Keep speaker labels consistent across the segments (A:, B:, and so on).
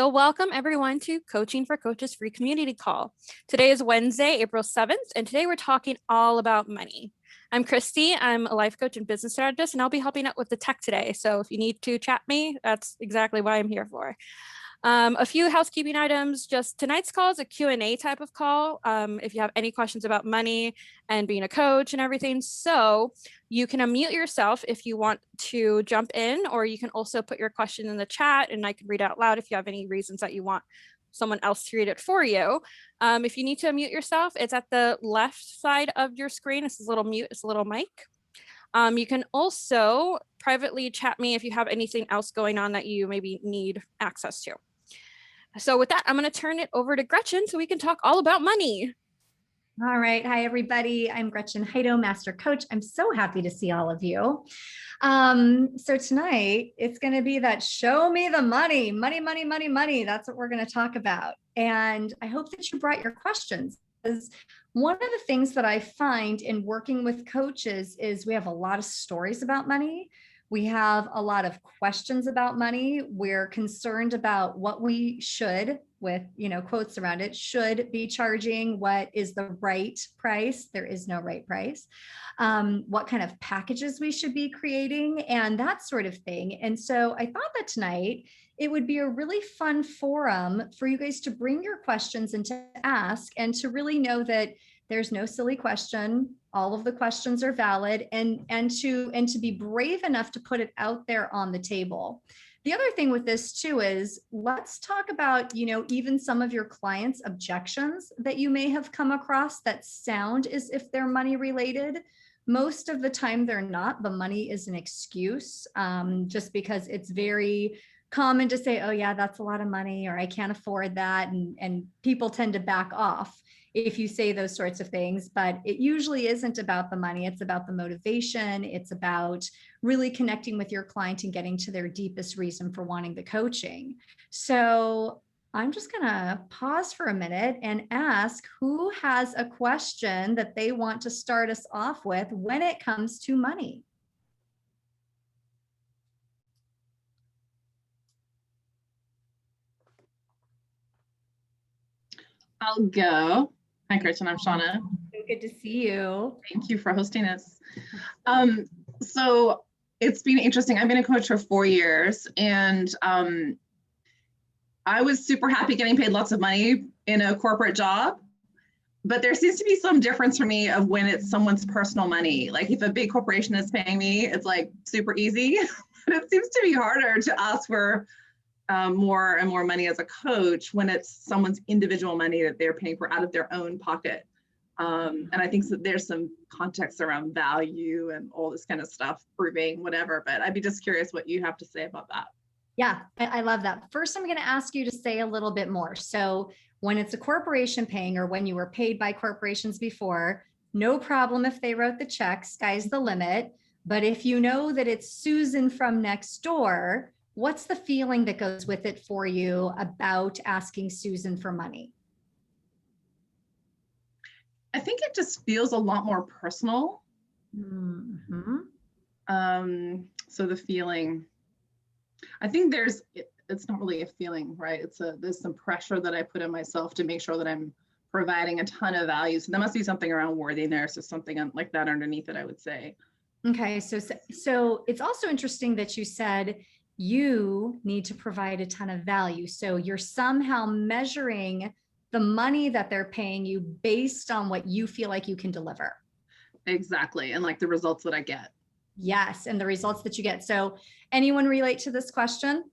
A: So welcome everyone to Coaching for Coaches free community call. Today is Wednesday, April 7th, and today we're talking all about money. I'm Christy, I'm a life coach and business strategist, and I'll be helping out with the tech today. So if you need to chat me, that's exactly what I'm here for. A few housekeeping items. Just tonight's call is a Q&A type of call. If you have any questions about money and being a coach and everything. So you can unmute yourself if you want to jump in, or you can also put your question in the chat and I can read out loud if you have any reasons that you want someone else to read it for you. If you need to unmute yourself, it's at the left side of your screen. It's a little mute, it's a little mic. You can also privately chat me if you have anything else going on that you maybe need access to. So with that, I'm going to turn it over to Gretchen so we can talk all about money.
B: All right. Hi, everybody. I'm Gretchen Hydo, Master Coach. I'm so happy to see all of you. So tonight it's going to be that show me the money, money. That's what we're going to talk about. And I hope that you brought your questions, because one of the things that I find in working with coaches is we have a lot of stories about money. We have a lot of questions about money. We're concerned about what we should, with quotes around it, should be charging. What is the right price? There is no right price. What kind of packages we should be creating and that sort of thing. And so I thought that tonight it would be a really fun forum for you guys to bring your questions and to ask, and to really know that there's no silly question. All of the questions are valid, and to be brave enough to put it out there on the table. The other thing with this too is, let's talk about, even some of your clients' objections that you may have come across that sound as if they're money related. Most of the time they're not. The money is an excuse, just because it's very common to say, oh yeah, that's a lot of money, or I can't afford that. And people tend to back off if you say those sorts of things, but it usually isn't about the money. It's about the motivation. It's about really connecting with your client and getting to their deepest reason for wanting the coaching. So I'm just gonna pause for a minute and ask who has a question that they want to start us off with when it comes to money.
C: I'll go. Hi, Gretchen. I'm Shauna.
B: Good to see you.
C: Thank you for hosting us. So it's been interesting. I've been a coach for 4 years, and I was super happy getting paid lots of money in a corporate job. But there seems to be some difference for me of when it's someone's personal money. Like if a big corporation is paying me, it's like super easy. But it seems to be harder to ask for more and more money as a coach when it's someone's individual money that they're paying for out of their own pocket. And I think that there's some context around value and all this kind of stuff, proving whatever, but I'd be just curious what you have to say about that.
B: Yeah, I love that. First, I'm going to ask you to say a little bit more. So when it's a corporation paying, or when you were paid by corporations before, no problem if they wrote the check, sky's the limit. But if you know that it's Susan from next door, what's the feeling that goes with it for you about asking Susan for money?
C: I think it just feels a lot more personal.
B: Mm-hmm.
C: So the feeling, I think it's not really a feeling, right? There's some pressure that I put on myself to make sure that I'm providing a ton of value. So there must be something around worthiness or something like that underneath it, I would say.
B: Okay, so it's also interesting that you said you need to provide a ton of value. So you're somehow measuring the money that they're paying you based on what you feel like you can deliver.
C: Exactly. And like the results that I get.
B: Yes. And the results that you get. So anyone relate to this question,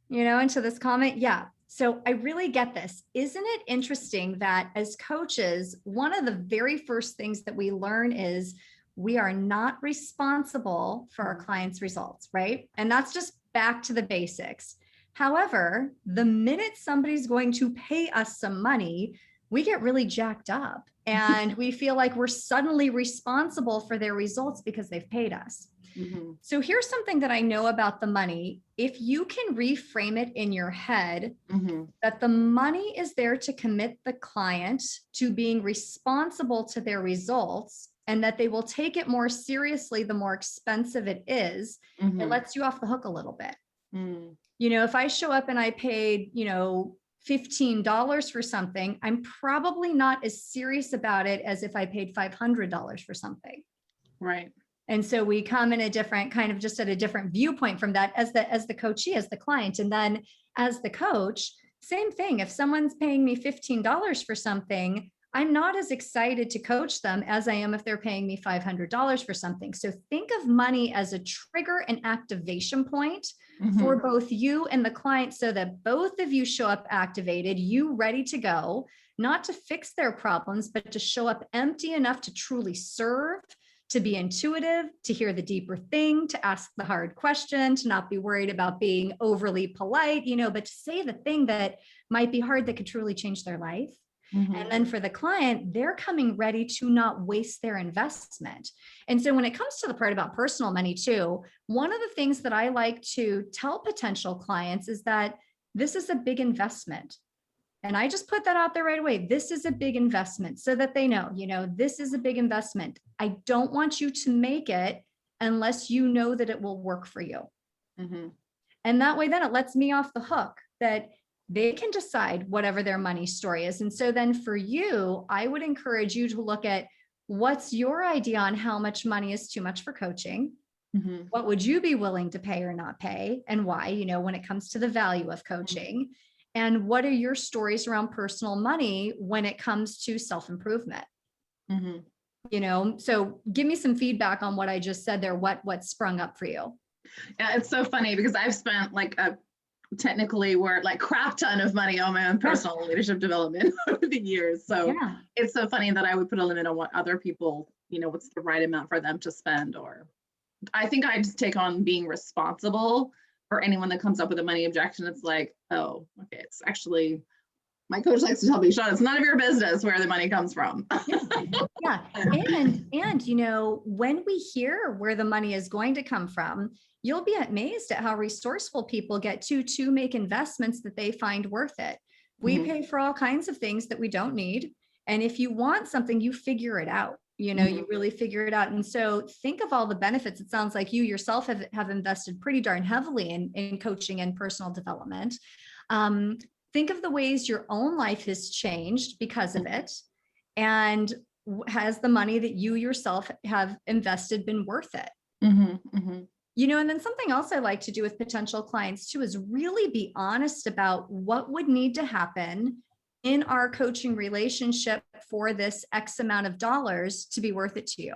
B: and to this comment? Yeah. So I really get this. Isn't it interesting that as coaches, one of the very first things that we learn is we are not responsible for our clients' results, right? And that's just back to the basics. However, the minute somebody's going to pay us some money, we get really jacked up and we feel like we're suddenly responsible for their results because they've paid us. Mm-hmm. So here's something that I know about the money. If you can reframe it in your head, mm-hmm. that the money is there to commit the client to being responsible to their results, and that they will take it more seriously the more expensive it is, mm-hmm. it lets you off the hook a little bit. Mm. If I show up and I paid, $15 for something, I'm probably not as serious about it as if I paid $500 for something.
C: Right.
B: And so we come in a different kind of just at a different viewpoint from that as the coachee, as the client. And then as the coach, same thing. If someone's paying me $15 for something, I'm not as excited to coach them as I am if they're paying me $500 for something. So think of money as a trigger and activation point for both you and the client, so that both of you show up activated, you ready to go, not to fix their problems, but to show up empty enough to truly serve, to be intuitive, to hear the deeper thing, to ask the hard question, to not be worried about being overly polite, but to say the thing that might be hard that could truly change their life. And then for the client, they're coming ready to not waste their investment. And so when it comes to the part about personal money too, one of the things that I like to tell potential clients is that this is a big investment. And I just put that out there right away. This is a big investment so that they know, this is a big investment. I don't want you to make it unless you know that it will work for you. And that way, then it lets me off the hook that they can decide whatever their money story is. And so then for you, I would encourage you to look at what's your idea on how much money is too much for coaching. What would you be willing to pay or not pay, and why, when it comes to the value of coaching? And what are your stories around personal money when it comes to self-improvement? So give me some feedback on what I just said there. What sprung up for you?
C: Yeah, it's so funny because I've spent technically we're crap ton of money on my own personal leadership development over the years. So it's so funny that I would put a limit on what other people, what's the right amount for them to spend. Or I think I just take on being responsible for anyone that comes up with a money objection. It's like, oh, okay, it's actually, my coach likes to tell me, Sean, it's none of your business where the money comes from.
B: Yeah. And when we hear where the money is going to come from, you'll be amazed at how resourceful people get to make investments that they find worth it. We pay for all kinds of things that we don't need. And if you want something, you figure it out. You really figure it out. And so think of all the benefits. It sounds like you yourself have invested pretty darn heavily in coaching and personal development. Think of the ways your own life has changed because of it. And has the money that you yourself have invested been worth it? And then something else I like to do with potential clients too is really be honest about what would need to happen in our coaching relationship for this X amount of dollars to be worth it to you.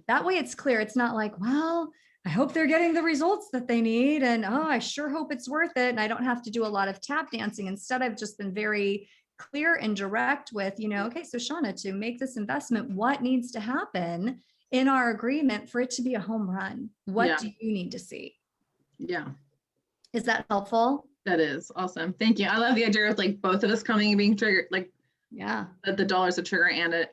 B: That way it's clear. It's not like, well, I hope they're getting the results that they need. And, oh, I sure hope it's worth it. And I don't have to do a lot of tap dancing. Instead, I've just been very clear and direct with, okay, so Shauna, to make this investment, what needs to happen in our agreement for it to be a home run? What do you need to see?
C: Yeah.
B: Is that helpful?
C: That is awesome. Thank you. I love the idea of both of us coming and being triggered, that the dollar's a trigger and an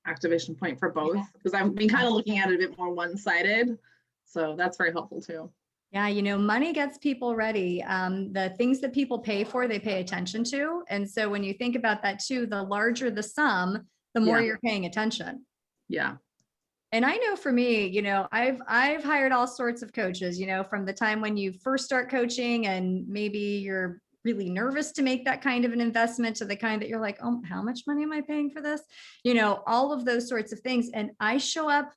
C: activation point for both. Because I've been kind of looking at it a bit more one-sided. So that's very helpful too.
B: Yeah, money gets people ready. The things that people pay for, they pay attention to. And so when you think about that too, the larger the sum, the more you're paying attention.
C: Yeah.
B: And I know for me, I've hired all sorts of coaches, from the time when you first start coaching and maybe you're really nervous to make that kind of an investment to the kind that you're like, oh, how much money am I paying for this? All of those sorts of things. And I show up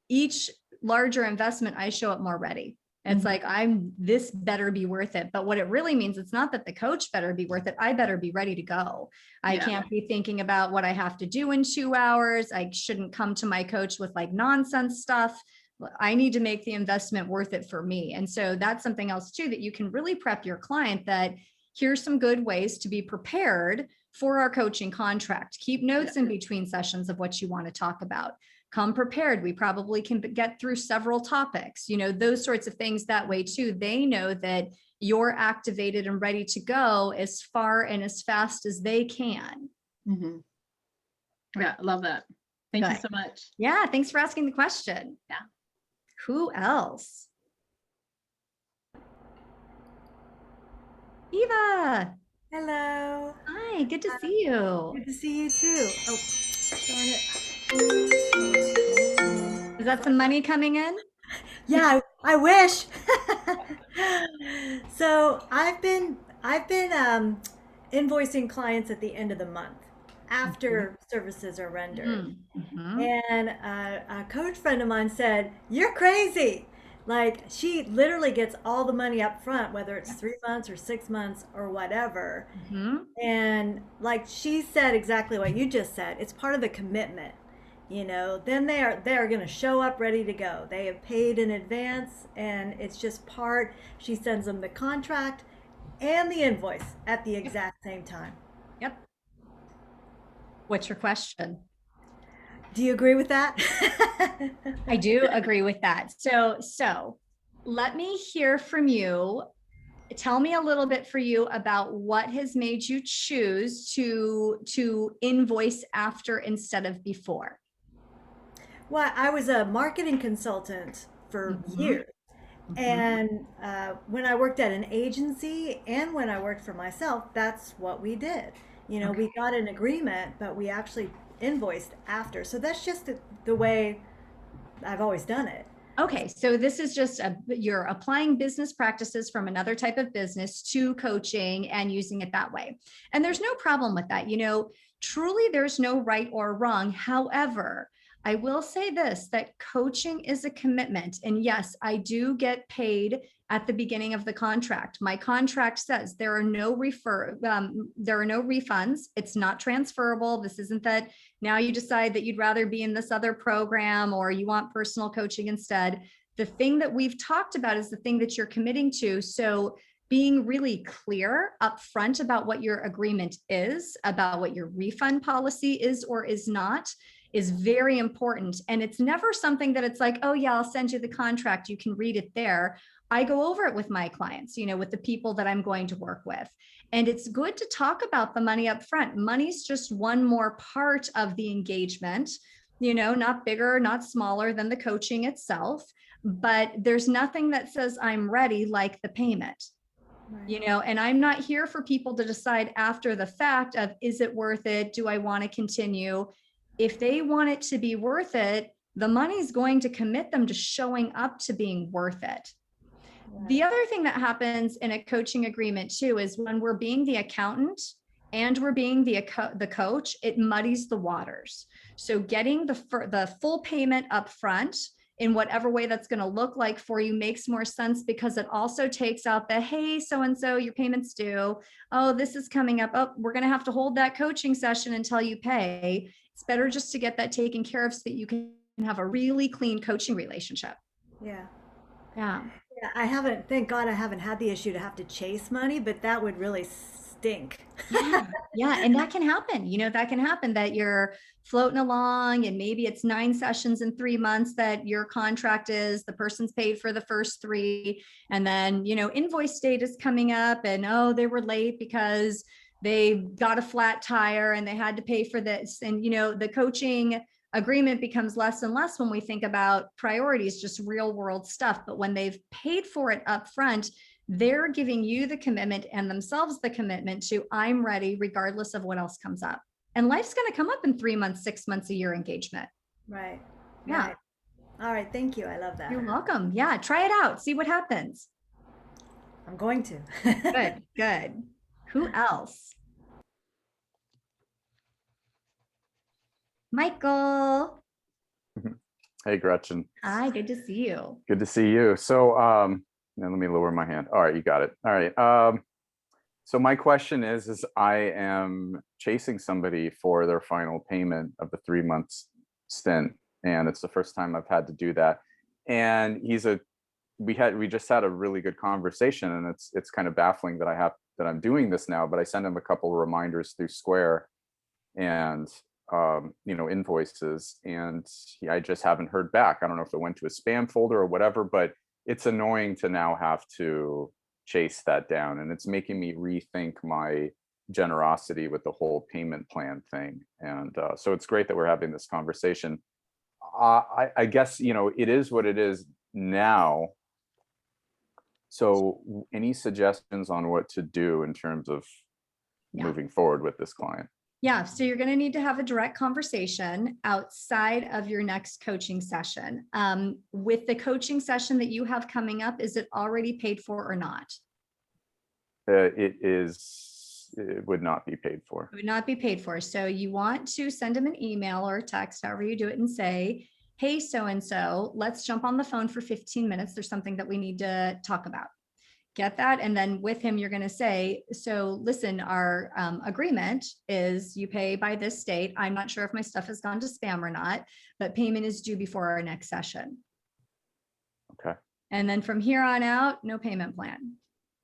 B: each larger investment, I show up more ready. It's like, this better be worth it. But what it really means, it's not that the coach better be worth it. I better be ready to go. I can't be thinking about what I have to do in 2 hours. I shouldn't come to my coach with nonsense stuff. I need to make the investment worth it for me. And so that's something else too, that you can really prep your client that here's some good ways to be prepared for our coaching contract. Keep notes in between sessions of what you want to talk about. Come prepared. We probably can get through several topics, those sorts of things. That way too, they know that you're activated and ready to go as far and as fast as they can.
C: Yeah, I love that. Thank you so much.
B: Yeah, thanks for asking the question.
C: Yeah.
B: Who else? Eva.
D: Hello.
B: Hi, good to see you.
D: Good to see you too. Oh, darn it.
B: Is that some money coming in?
D: Yeah, I wish. So I've been invoicing clients at the end of the month
B: Mhm,
D: after services are rendered.
B: mhm, mhm.
D: And a coach friend of mine said, "You're crazy." Like she literally gets all the money up front, whether it's 3 months or 6 months or whatever.
B: Mhm.
D: And like she said exactly what you just said. It's part of the commitment. Then they are going to show up ready to go. They have paid in advance and it's just part. She sends them the contract and the invoice at the
B: Yep.
D: exact same time.
B: Yep. What's your question?
D: Do you agree with that?
B: I do agree with that. So let me hear from you. Tell me a little bit for you about what has made you choose to invoice after instead of before.
D: Well, I was a marketing consultant for
B: Mhm,
D: years.
B: mhm.
D: And when I worked at an agency and when I worked for myself, that's what we did.
B: Okay.
D: We got an agreement, but we actually invoiced after. So that's just the way I've always done it.
B: Okay, so this is just you're applying business practices from another type of business to coaching and using it that way. And there's no problem with that. Truly there's no right or wrong. However, I will say this, that coaching is a commitment. And yes, I do get paid at the beginning of the contract. My contract says there are no refunds. It's not transferable. This isn't that now you decide that you'd rather be in this other program or you want personal coaching instead. The thing that we've talked about is the thing that you're committing to. So being really clear upfront about what your agreement is, about what your refund policy is or is not, is very important. And it's never something that it's like, oh yeah, I'll send you the contract, you can read it there. I go over it with my clients, with the people that I'm going to work with. And it's good to talk about the money up front. Money's just one more part of the engagement, not bigger, not smaller than the coaching itself. But there's nothing that says I'm ready like the payment.
D: Right.
B: And I'm not here for people to decide after the fact of, is it worth it? Do I want to continue? If they want it to be worth it, the money's going to commit them to showing up to being worth it. The
D: Right.
B: other thing that happens in a coaching agreement too is when we're being the accountant and we're being the coach, it muddies the waters. So getting the full payment up front in whatever way that's going to look like for you makes more sense, because it also takes out the, hey, so and so, your payment's due. Oh, this is coming up. Oh, we're going to have to hold that coaching session until you pay. It's better just to get that taken care of so that you can have a really clean coaching relationship.
D: Yeah.
B: Yeah.
D: Yeah. I haven't, thank God I haven't had the issue to have to chase money, but that would really stink.
B: Yeah, yeah. And that can happen. That can happen, that you're floating along and maybe it's 9 sessions in 3 months that your contract is, the person's paid for the first three. And then, invoice date is coming up and, oh, they were late because they got a flat tire and they had to pay for this. And, the coaching agreement becomes less and less when we think about priorities, just real world stuff. But when they've paid for it up front, they're giving you the commitment and themselves the commitment to, I'm ready regardless of what else comes up. And life's going to come up in 3 months, 6 months, a year engagement.
D: Right.
B: Yeah.
D: Right. All right. Thank you. I love that.
B: You're welcome. Yeah. Try it out. See what happens.
D: I'm going to.
B: Good. Good. Who else? Michael.
E: Hey, Gretchen.
B: Hi. Good to see you.
E: Good to see you. So, now let me lower my hand. All right, you got it. All right. So my question is I am chasing somebody for their final payment of the 3 month stint, and it's the first time I've had to do that. And we just had a really good conversation, and it's kind of baffling that I'm doing this now. But I sent him a couple of reminders through Square and invoices, and I just haven't heard back. I don't know if it went to a spam folder or whatever, but it's annoying to now have to chase that down, and it's making me rethink my generosity with the whole payment plan thing. And so it's great that we're having this conversation. I guess it is what it is now. So any suggestions on what to do in terms of
B: Yeah.
E: moving forward with this client?
B: Yeah, so you're going to need to have a direct conversation outside of your next coaching session. With the coaching session that you have coming up, is it already paid for or not?
E: It would not be paid for.
B: It would not be paid for. So you want to send them an email or a text, however you do it, and say, hey, so-and-so, let's jump on the phone for 15 minutes. There's something that we need to talk about. Get that. And then with him, you're going to say, so listen, our agreement is you pay by this date. I'm not sure if my stuff has gone to spam or not, but payment is due before our next session.
E: Okay.
B: And then from here on out, no payment plan.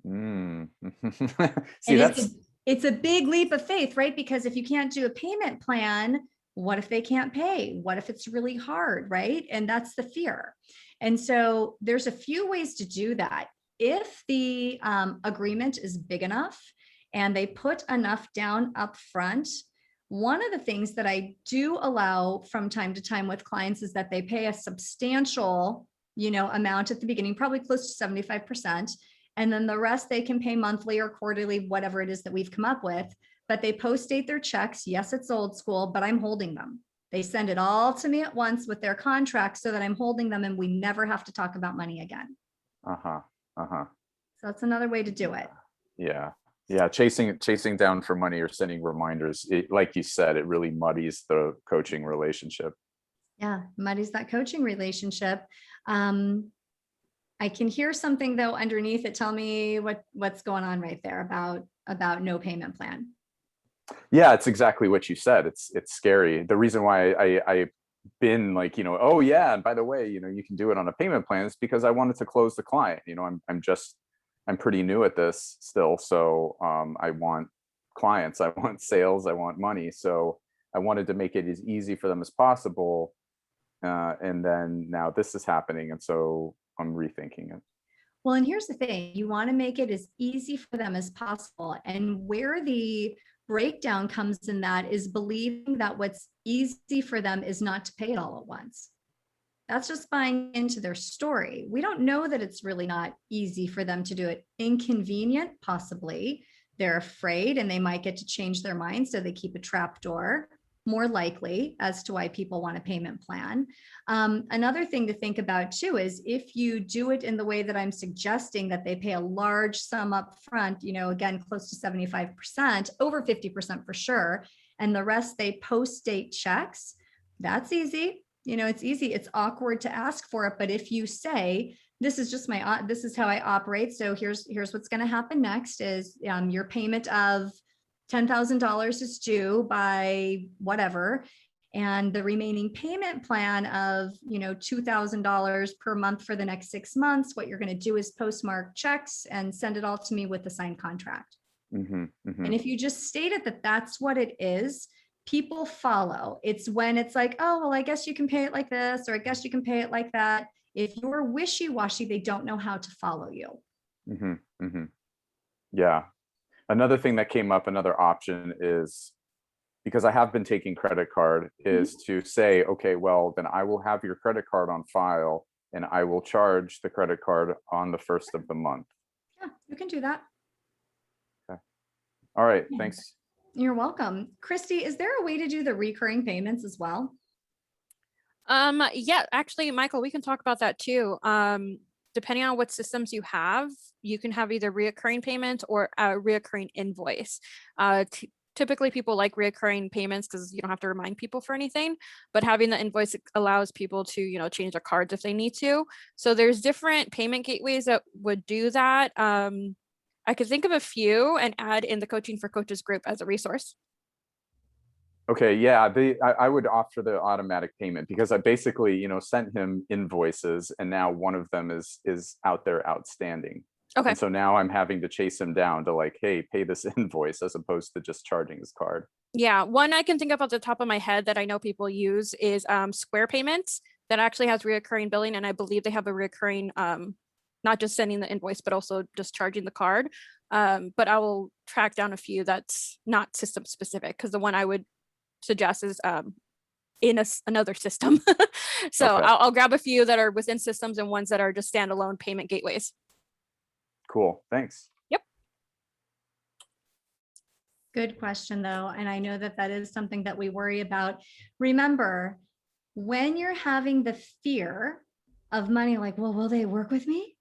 E: See,
B: and it's a big leap of faith, right? Because if you can't do a payment plan, what if they can't pay? What if it's really hard, right? And that's the fear. And so there's a few ways to do that. If the agreement is big enough and they put enough down up front, one of the things that I do allow from time to time with clients is that they pay a substantial, amount at the beginning, probably close to 75%. And then the rest they can pay monthly or quarterly, whatever it is that we've come up with, but they post-date their checks. Yes, it's old school, but I'm holding them. They send it all to me at once with their contract so that I'm holding them and we never have to talk about money again. So that's another way to do it.
E: Yeah. Chasing down for money or sending reminders. Like you said, it really muddies the coaching relationship.
B: Yeah. Muddies that coaching relationship. I can hear something though underneath it. Tell me what's going on right there about no payment plan.
E: Yeah, it's exactly what you said. It's scary. The reason why I've been like, oh yeah, and by the way, you can do it on a payment plan is because I wanted to close the client. I'm pretty new at this still. So I want clients, I want sales, I want money. So I wanted to make it as easy for them as possible. And then now this is happening. And so I'm rethinking it.
B: Well, and here's the thing, you want to make it as easy for them as possible. And where the breakdown comes in that is believing that what's easy for them is not to pay it all at once. That's just buying into their story. We don't know that it's really not easy for them to do it. Inconvenient, possibly. They're afraid and they might get to change their mind. So they keep a trap door, more likely, as to why people want a payment plan. Another thing to think about too is if you do it in the way that I'm suggesting, that they pay a large sum up front, again, close to 75%, over 50% for sure, and the rest they post-date checks, that's easy. It's easy. It's awkward to ask for it, but if you say, this is just this is how I operate. So here's what's going to happen next is your payment of $10,000 is due by whatever. And the remaining payment plan of, $2,000 per month for the next 6 months, what you're going to do is postmark checks and send it all to me with the signed contract. And if you just state it that that's what it is, people follow. It's when it's like, oh, well, I guess you can pay it like this, or I guess you can pay it like that. If you're wishy-washy, they don't know how to follow you.
E: Yeah. Another thing that came up, another option is, because I have been taking credit card, is to say, okay, well, then I will have your credit card on file and I will charge the credit card on the first of the month.
B: Yeah, you can do that.
E: Okay. All right. Thanks.
B: You're welcome. Christy, is there a way to do the recurring payments as well?
A: Yeah, actually, Michael, we can talk about that too. Depending on what systems you have, you can have either reoccurring payments or a reoccurring invoice. Typically, people like reoccurring payments because you don't have to remind people for anything, but having the invoice allows people to, change their cards if they need to. So there's different payment gateways that would do that. I could think of a few and add in the Coaching for Coaches group as a resource.
E: Okay, yeah, I would opt for the automatic payment because I basically, sent him invoices and now one of them is out there outstanding.
A: Okay.
E: And so now I'm having to chase him down to like, hey, pay this invoice as opposed to just charging his card.
A: Yeah, one I can think of off the top of my head that I know people use is Square Payments that actually has reoccurring billing, and I believe they have a reoccurring not just sending the invoice, but also just charging the card. But I will track down a few that's not system specific because the one I would suggest is in another system. So
E: Okay.
A: I'll grab a few that are within systems and ones that are just standalone payment gateways.
E: Cool. Thanks.
A: Yep.
B: Good question, though. And I know that that is something that we worry about. Remember, when you're having the fear of money, like, well, will they work with me?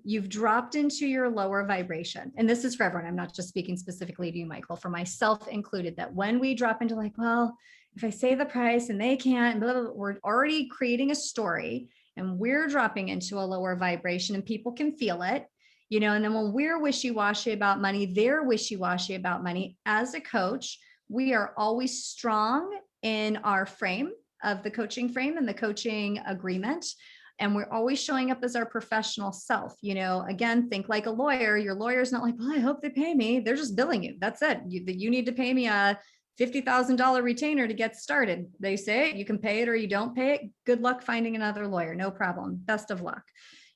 B: You've dropped into your lower vibration. And this is for everyone. I'm not just speaking specifically to you, Michael, for myself included, that when we drop into like, well, if I say the price and they can't, blah, blah, blah, we're already creating a story and we're dropping into a lower vibration and people can feel it. And then when we're wishy-washy about money, they're wishy-washy about money. As a coach, we are always strong in our frame of the coaching frame and the coaching agreement. And we're always showing up as our professional self. Again, think like a lawyer. Your lawyer's not like, well, I hope they pay me. They're just billing you. That's it. You need to pay me a $50,000 retainer to get started. They say it, you can pay it or you don't pay it. Good luck finding another lawyer. No problem. Best of luck.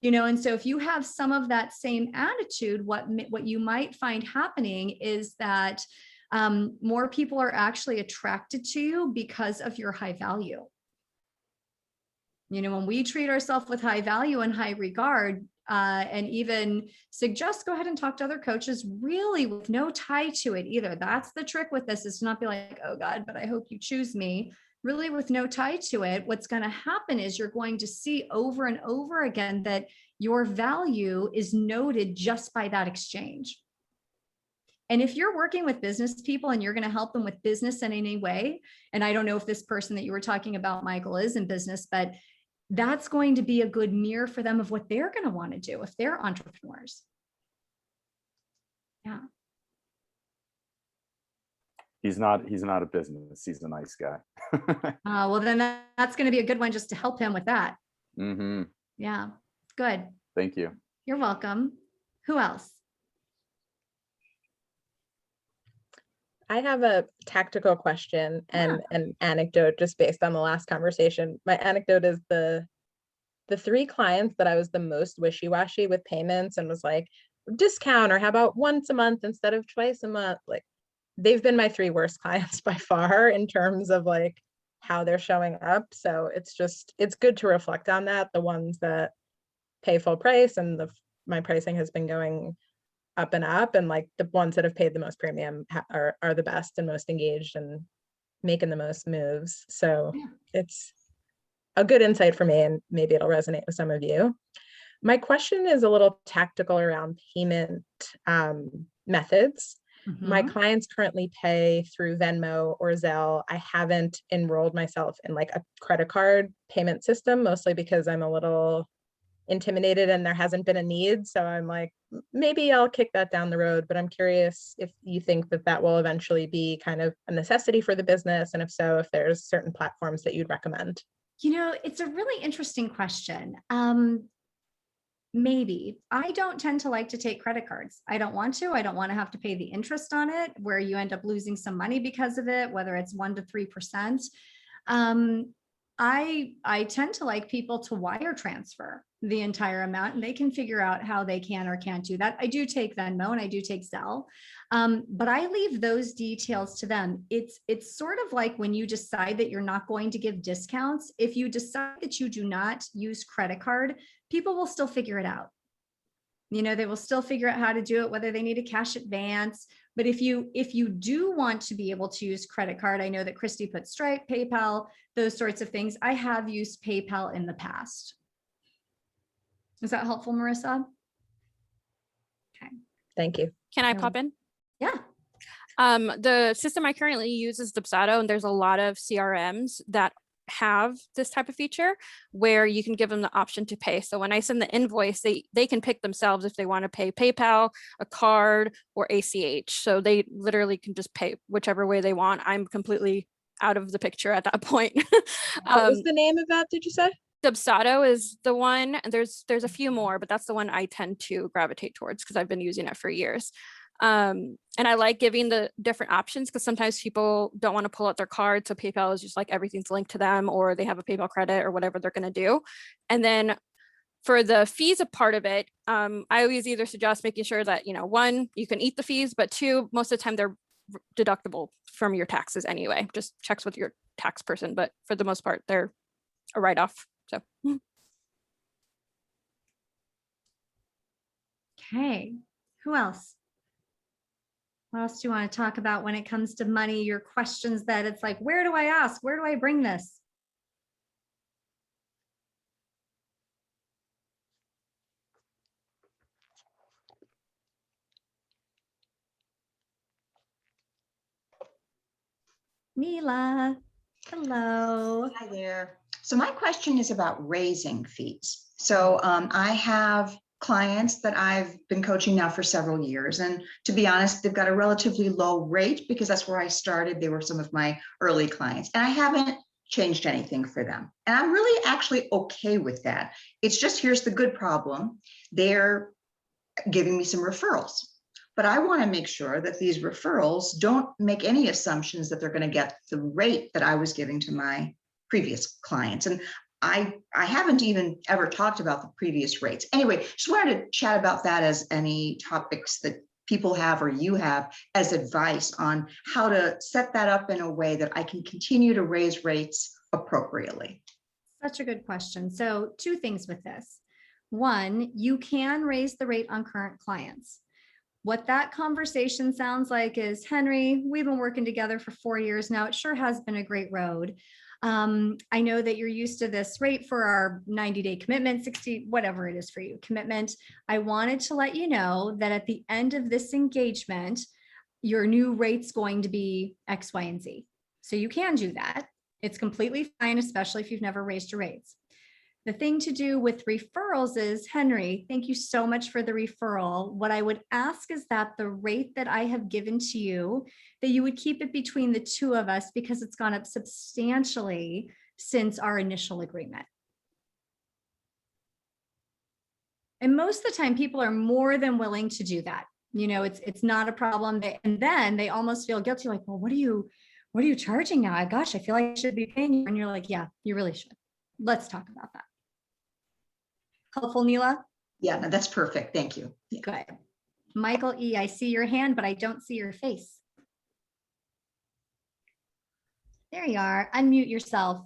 B: And so if you have some of that same attitude, what you might find happening is that more people are actually attracted to you because of your high value. When we treat ourselves with high value and high regard, and even suggest go ahead and talk to other coaches, really with no tie to it either. That's the trick with this, is to not be like, oh God, but I hope you choose me. Really with no tie to it, what's going to happen is you're going to see over and over again that your value is noted just by that exchange. And if you're working with business people and you're going to help them with business in any way, and I don't know if this person that you were talking about, Michael, is in business, but that's going to be a good mirror for them of what they're going to want to do if they're entrepreneurs. Yeah.
E: He's not a business. He's a nice guy.
B: Well, then that's going to be a good one just to help him with that.
E: Mm-hmm.
B: Yeah. Good.
E: Thank you.
B: You're welcome. Who else?
F: I have a tactical question and an anecdote just based on the last conversation. My anecdote is the 3 clients that I was the most wishy-washy with payments and was like, discount, or how about once a month instead of twice a month? Like, they've been my 3 worst clients by far in terms of like how they're showing up. So it's good to reflect on that. The ones that pay full price, and my pricing has been going up and up, and like the ones that have paid the most premium are the best and most engaged and making the most moves. So it's a good insight for me, and maybe it'll resonate with some of you. My question is a little tactical around payment methods.
B: Mm-hmm.
F: My clients currently pay through Venmo or Zelle. I haven't enrolled myself in like a credit card payment system, mostly because I'm a little intimidated and there hasn't been a need. So I'm like, maybe I'll kick that down the road, but I'm curious if you think that will eventually be kind of a necessity for the business. And if so, if there's certain platforms that you'd recommend.
B: It's a really interesting question. Maybe. I don't tend to like to take credit cards. I don't want to. I don't want to have to pay the interest on it, where you end up losing some money because of it, whether it's 1% to 3%. I tend to like people to wire transfer the entire amount, and they can figure out how they can or can't do that. I do take Venmo and I do take Zelle, but I leave those details to them. It's sort of like when you decide that you're not going to give discounts. If you decide that you do not use credit card, people will still figure it out. They will still figure out how to do it, whether they need a cash advance. But if you do want to be able to use credit card, I know that Christy put Stripe, PayPal, those sorts of things. I have used PayPal in the past. Is that helpful, Marissa? Okay.
F: Thank you.
A: Can I pop in?
B: Yeah.
A: The system I currently use is Dubsado, and there's a lot of CRMs that have this type of feature where you can give them the option to pay. So when I send the invoice, they can pick themselves if they want to pay PayPal, a card, or ACH. So they literally can just pay whichever way they want. I'm completely out of the picture at that point.
F: What was the name of that, did you say?
A: Dubsado is the one. There's a few more, but that's the one I tend to gravitate towards because I've been using it for years. And I like giving the different options because sometimes people don't want to pull out their card. So PayPal is just like everything's linked to them, or they have a PayPal credit or whatever they're going to do. And then for the fees, a part of it, I always either suggest making sure that, 1, you can eat the fees, but 2, most of the time they're deductible from your taxes anyway. Just checks with your tax person, but for the most part, they're a write-off. So.
B: Okay. Who else? What else do you want to talk about when it comes to money? Your questions that it's like, where do I ask? Where do I bring this? Mila, hello.
G: Hi there. So my question is about raising fees. So I have clients that I've been coaching now for several years. And to be honest, they've got a relatively low rate because that's where I started. They were some of my early clients, and I haven't changed anything for them. And I'm really actually okay with that. It's just, here's the good problem. They're giving me some referrals. But I want to make sure that these referrals don't make any assumptions that they're going to get the rate that I was giving to my previous clients. And I haven't even ever talked about the previous rates. Anyway, just wanted to chat about that as any topics that people have or you have as advice on how to set that up in a way that I can continue to raise rates appropriately.
B: Such a good question. So 2 things with this. 1, you can raise the rate on current clients. What that conversation sounds like is, Henry, we've been working together for 4 years now. It sure has been a great road. I know that you're used to this rate for our 90-day commitment, 60, whatever it is for you, commitment. I wanted to let you know that at the end of this engagement, your new rate's going to be X, Y, and Z. So you can do that. It's completely fine, especially if you've never raised your rates. The thing to do with referrals is, Henry, thank you so much for the referral. What I would ask is that the rate that I have given to you, that you would keep it between the 2 of us because it's gone up substantially since our initial agreement. And most of the time, people are more than willing to do that. You know, it's not a problem. And then they almost feel guilty, like, well, what are you charging now? Gosh, I feel like I should be paying you. And you're like, yeah, you really should. Let's talk about that. Helpful, Mila?
G: Yeah, no, that's perfect. Thank you. Yeah.
B: Good. Michael E., I see your hand, but I don't see your face. There you are. Unmute yourself.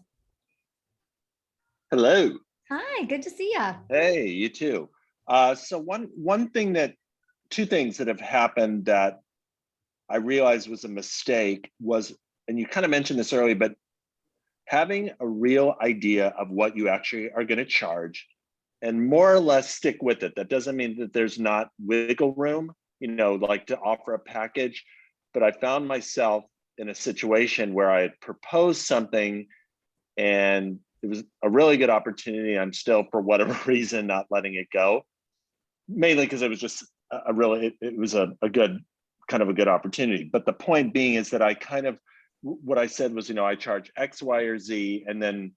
H: Hello.
B: Hi, good to see you.
H: Hey, you too. So two things that have happened that I realized was a mistake was, and you kind of mentioned this earlier, but having a real idea of what you actually are going to charge and more or less stick with it. That doesn't mean that there's not wiggle room, like to offer a package, but I found myself in a situation where I had proposed something and it was a really good opportunity. I'm still, for whatever reason, not letting it go, mainly because it was just it was a good opportunity. But the point being is that what I said was, I charge X, Y, or Z, and then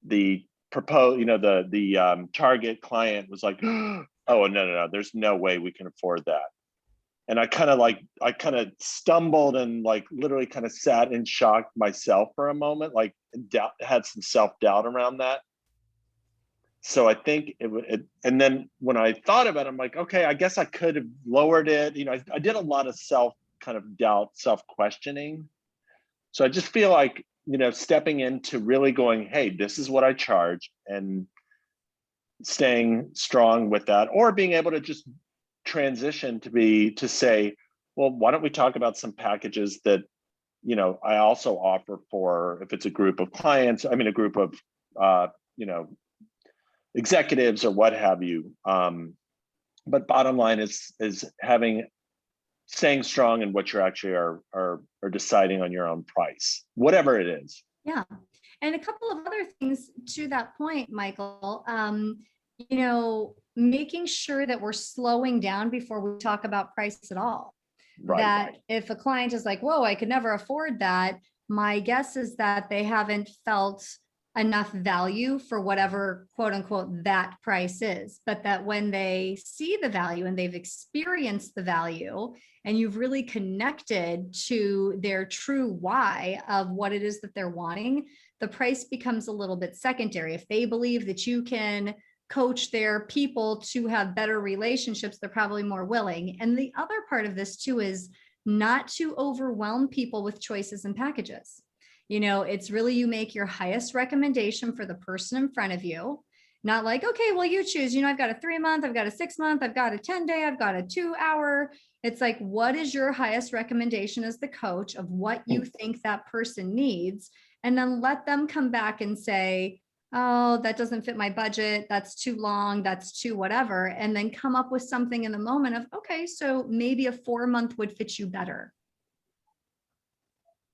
H: the the target client was like, oh, no, there's no way we can afford that. And I kind of stumbled and literally kind of sat in shock myself for a moment, had some self-doubt around that. So I think and then when I thought about it, I'm like, okay, I guess I could have lowered it. I did a lot of self-doubt, self-questioning. So I just feel like, stepping into really going, hey, this is what I charge, and staying strong with that, or being able to just transition to say, well, why don't we talk about some packages that, I also offer for, if it's a group of clients, a group of, executives or what have you. But bottom line is staying strong in what you actually are deciding on your own price, whatever it is.
B: Yeah. And a couple of other things to that point, Michael, making sure that we're slowing down before we talk about price at all.
H: Right.
B: That if a client is like, whoa, I could never afford that, my guess is that they haven't felt enough value for whatever quote unquote that price is, but that when they see the value and they've experienced the value and you've really connected to their true why of what it is that they're wanting, the price becomes a little bit secondary. If they believe that you can coach their people to have better relationships, they're probably more willing. And the other part of this too is not to overwhelm people with choices and packages. It's really, you make your highest recommendation for the person in front of you. Not like, okay, well, you choose, I've got a 3-month, I've got a 6-month, I've got a 10-day, I've got a 2-hour. It's like, what is your highest recommendation as the coach of what you think that person needs? And then let them come back and say, oh, that doesn't fit my budget. That's too long. That's too whatever. And then come up with something in the moment of, okay, so maybe a 4-month would fit you better.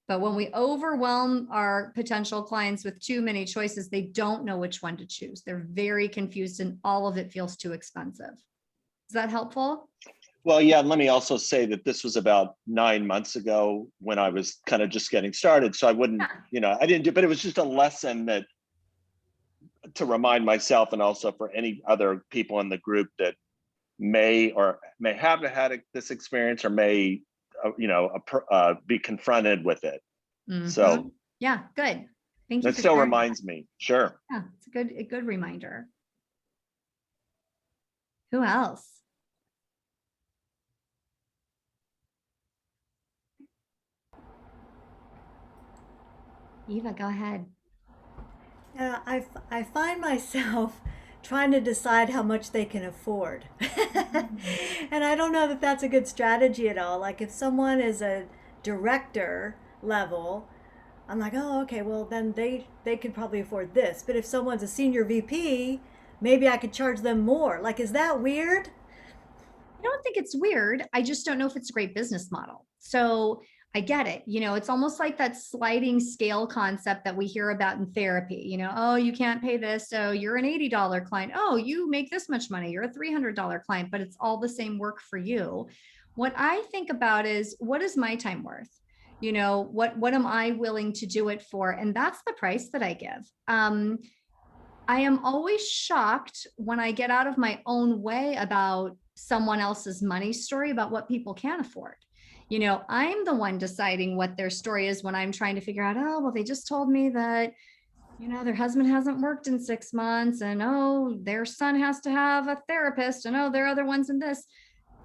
B: But when we overwhelm our potential clients with too many choices, they don't know which one to choose. They're very confused and all of it feels too expensive. Is that helpful?
H: Well, yeah, and let me also say that this was about 9 months ago when I was kind of just getting started. So I wouldn't, I didn't do, but it was just a lesson that to remind myself and also for any other people in the group that may have had this experience or may be confronted with it.
B: Mm-hmm.
H: So
B: yeah, good. Thank you.
H: That still reminds me. Sure.
B: Yeah, it's a good reminder. Who else? Eva, go ahead.
D: Yeah, I find myself trying to decide how much they can afford. And I don't know that that's a good strategy at all. Like if someone is a director level, I'm like, oh, okay, well then they could probably afford this. But if someone's a senior VP, maybe I could charge them more. Like, is that weird?
B: I don't think it's weird. I just don't know if it's a great business model. So I get it. It's almost like that sliding scale concept that we hear about in therapy. Oh, you can't pay this. So you're an $80 client. Oh, you make this much money. You're a $300 client, but it's all the same work for you. What I think about is, what is my time worth? What am I willing to do it for? And that's the price that I give. I am always shocked when I get out of my own way about someone else's money story, about what people can afford. I'm the one deciding what their story is when I'm trying to figure out, oh, well, they just told me that, their husband hasn't worked in 6 months and, oh, their son has to have a therapist and, oh, there are other ones in this.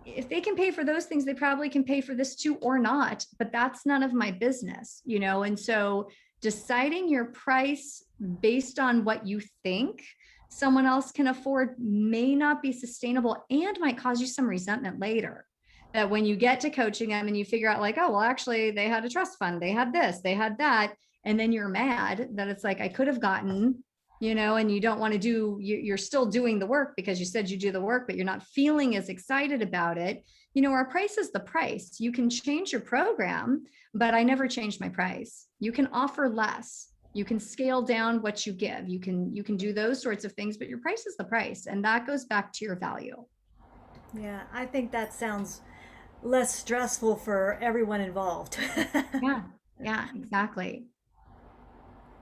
B: If they can pay for those things, they probably can pay for this too or not, but that's none of my business, And so deciding your price based on what you think someone else can afford may not be sustainable and might cause you some resentment later. That when you get to coaching them and you figure out like, oh, well, actually they had a trust fund, they had this, they had that. And then you're mad that it's like, I could have gotten, and you don't want to you're still doing the work because you said you do the work, but you're not feeling as excited about it. Our price is the price. You can change your program, but I never changed my price. You can offer less. You can scale down what you give. You can do those sorts of things, but your price is the price. And that goes back to your value.
D: Yeah, I think that sounds less stressful for everyone involved.
B: Yeah, exactly.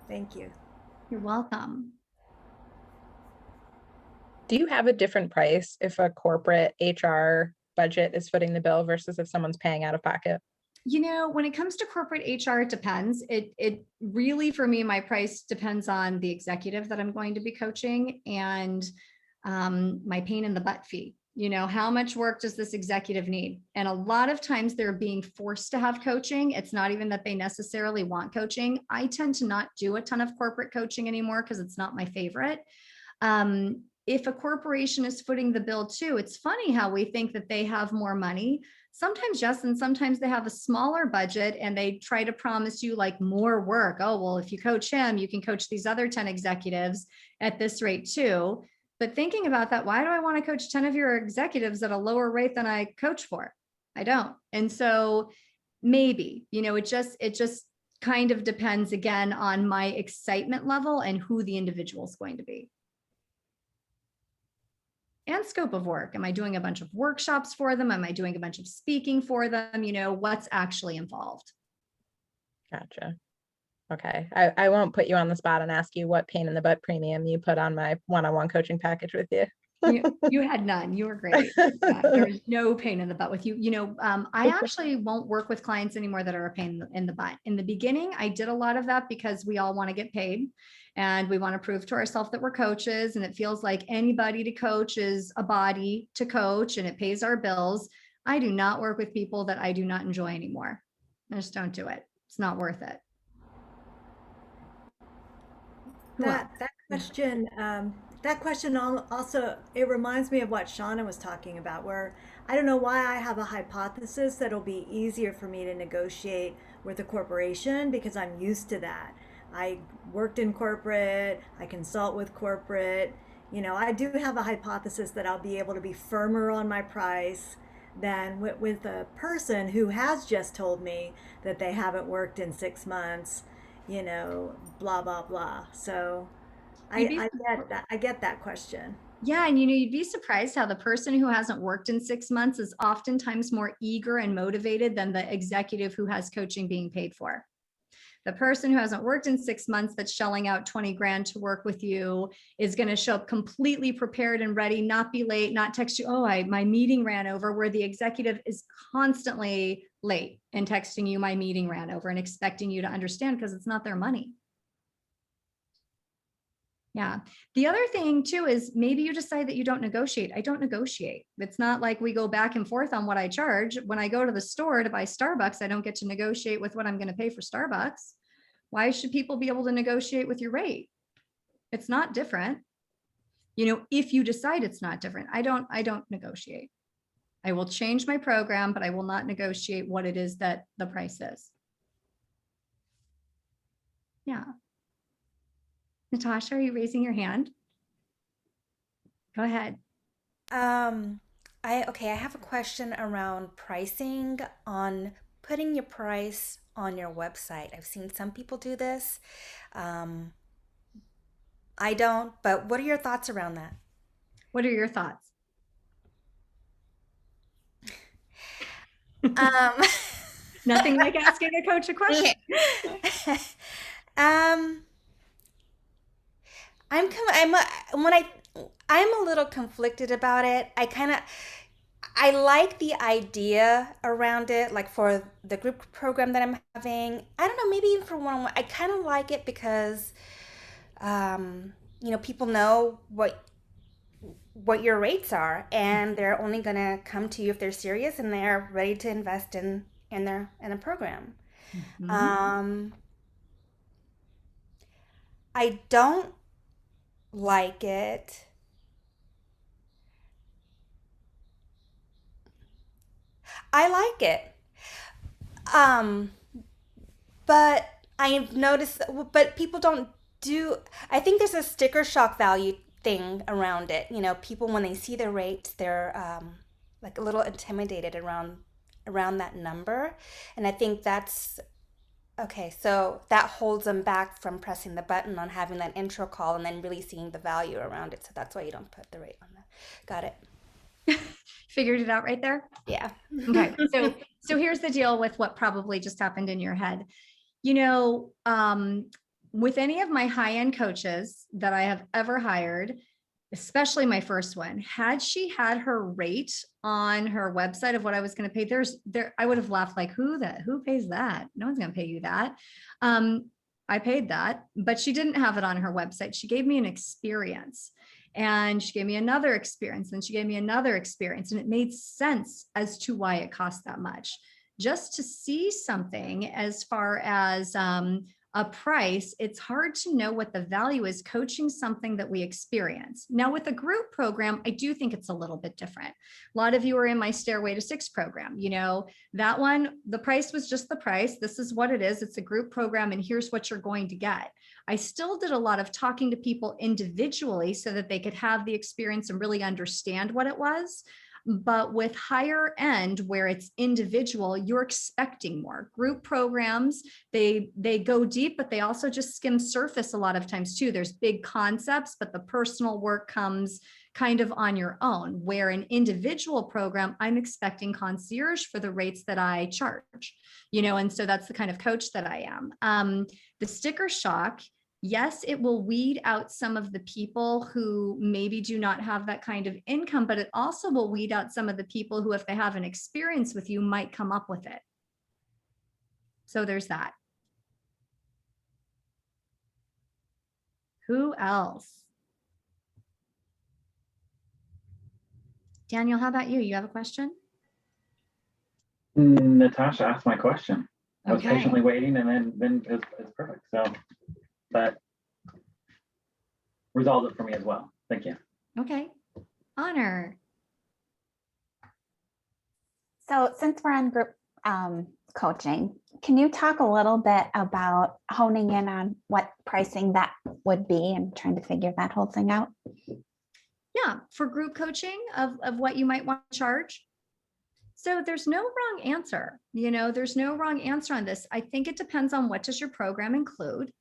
D: Thank you.
B: You're welcome.
F: Do you have a different price if a corporate HR budget is footing the bill versus if someone's paying out of pocket?
B: When it comes to corporate HR, it depends. It really, for me, my price depends on the executive that I'm going to be coaching and my pain in the butt fee. How much work does this executive need? And a lot of times they're being forced to have coaching. It's not even that they necessarily want coaching. I tend to not do a ton of corporate coaching anymore because it's not my favorite. If a corporation is footing the bill too, it's funny how we think that they have more money. Sometimes yes, and sometimes they have a smaller budget and they try to promise you like more work. Oh, well, if you coach him, you can coach these other 10 executives at this rate too. But thinking about that, why do I want to coach 10 of your executives at a lower rate than I coach for? I don't. And so maybe, it just kind of depends again on my excitement level and who the individual is going to be. And scope of work. Am I doing a bunch of workshops for them? Am I doing a bunch of speaking for them? What's actually involved?
F: Gotcha. Okay. I won't put you on the spot and ask you what pain in the butt premium you put on my one-on-one coaching package with you.
B: You had none. You were great. There's no pain in the butt with you. I actually won't work with clients anymore that are a pain in the butt. In the beginning, I did a lot of that because we all want to get paid and we want to prove to ourselves that we're coaches. And it feels like anybody to coach is a body to coach and it pays our bills. I do not work with people that I do not enjoy anymore. I just don't do it. It's not worth it.
D: That question that question also, it reminds me of what Shauna was talking about, where I don't know why I have a hypothesis that it'll be easier for me to negotiate with a corporation because I'm used to that. I worked in corporate, I consult with corporate. You know, I do have a hypothesis that I'll be able to be firmer on my price than with a person who has just told me that they haven't worked in 6 months, you know, blah, blah, blah. So
B: You'd be
D: I get that. I get that question.
B: Yeah, and you'd be surprised how the person who hasn't worked in 6 months is oftentimes more eager and motivated than the executive who has coaching being paid for. The person who hasn't worked in 6 months that's shelling out 20 grand to work with you is going to show up completely prepared and ready, not be late, not text you, oh, my meeting ran over, where the executive is constantly late and texting you, my meeting ran over, and expecting you to understand because it's not their money. Yeah. The other thing too is maybe you decide that you don't negotiate. I don't negotiate. It's not like we go back and forth on what I charge. When I go to the store to buy Starbucks, I don't get to negotiate with what I'm going to pay for Starbucks. Why should people be able to negotiate with your rate? It's not different. You know, if you decide it's not different, I don't negotiate. I will change my program, but I will not negotiate what it is that the price is. Yeah. Natasha, are you raising your hand? Go ahead.
I: I have a question around pricing on putting your price on your website. I've seen some people do this. I don't, but what are your thoughts around that?
B: What are your thoughts? Nothing like asking a coach a question.
I: I'm a little conflicted about it. I like the idea around it, like for the group program that I'm having. I don't know, maybe even for one-on-one. I kind of like it because, people know what your rates are, and they're only gonna come to you if they're serious and they're ready to invest in a program.
B: Mhm.
I: I don't like it. I like it. Um, but I've noticed, but people don't do, I think there's a sticker shock value thing around it. You know, people, when they see the rates, they're like a little intimidated around that number. And I think that's, okay, so that holds them back from pressing the button on having that intro call and then really seeing the value around it. So that's why you don't put the rate on that. Got it.
B: Figured it out right there.
I: Yeah.
B: Okay. So here's the deal with what probably just happened in your head. You know, with any of my high-end coaches that I have ever hired, especially my first one, had she had her rate on her website of what I was going to pay, I would have laughed like, who pays that? No one's going to pay you that. I paid that, but she didn't have it on her website. She gave me an experience, and she gave me another experience, and she gave me another experience. And it made sense as to why it cost that much. Just to see something as far as a price, it's hard to know what the value is coaching something that we experience. Now, with a group program, I do think it's a little bit different. A lot of you are in my Stairway to Six program. You know, that one, the price was just the price. This is what it is. It's a group program, and here's what you're going to get. I still did a lot of talking to people individually so that they could have the experience and really understand what it was. But with higher end, where it's individual, you're expecting more. Group programs, they go deep, but they also just skim surface a lot of times too. There's big concepts, but the personal work comes kind of on your own. Where an individual program, I'm expecting concierge for the rates that I charge, you know, and so that's the kind of coach that I am. The sticker shock, yes, it will weed out some of the people who maybe do not have that kind of income, but it also will weed out some of the people who, if they have an experience with you, might come up with it. So there's that. Who else? Daniel, how about you? You have a question?
J: Natasha asked my question. I was
B: Okay.
J: patiently waiting, and then it's perfect. So that resolved it for me as well. Thank you.
B: Okay. Honor.
K: So since we're on group coaching, can you talk a little bit about honing in on what pricing that would be and trying to figure that whole thing out?
B: Yeah, for group coaching of what you might want to charge. So there's no wrong answer. There's no wrong answer on this. I think it depends on what does your program include?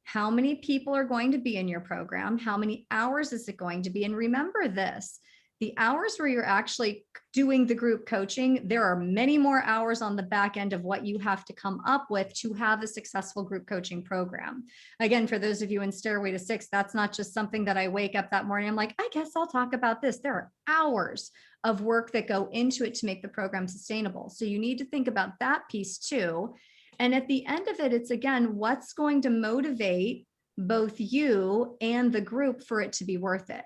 B: How many people are going to be in your program? How many hours is it going to be? And remember this, the hours where you're actually doing the group coaching, there are many more hours on the back end of what you have to come up with to have a successful group coaching program. Again, for those of you in Stairway to Six, that's not just something that I wake up that morning, I'm like, I guess I'll talk about this. There are hours of work that go into it to make the program sustainable. So you need to think about that piece too. And at the end of it, it's again, what's going to motivate both you and the group for it to be worth it?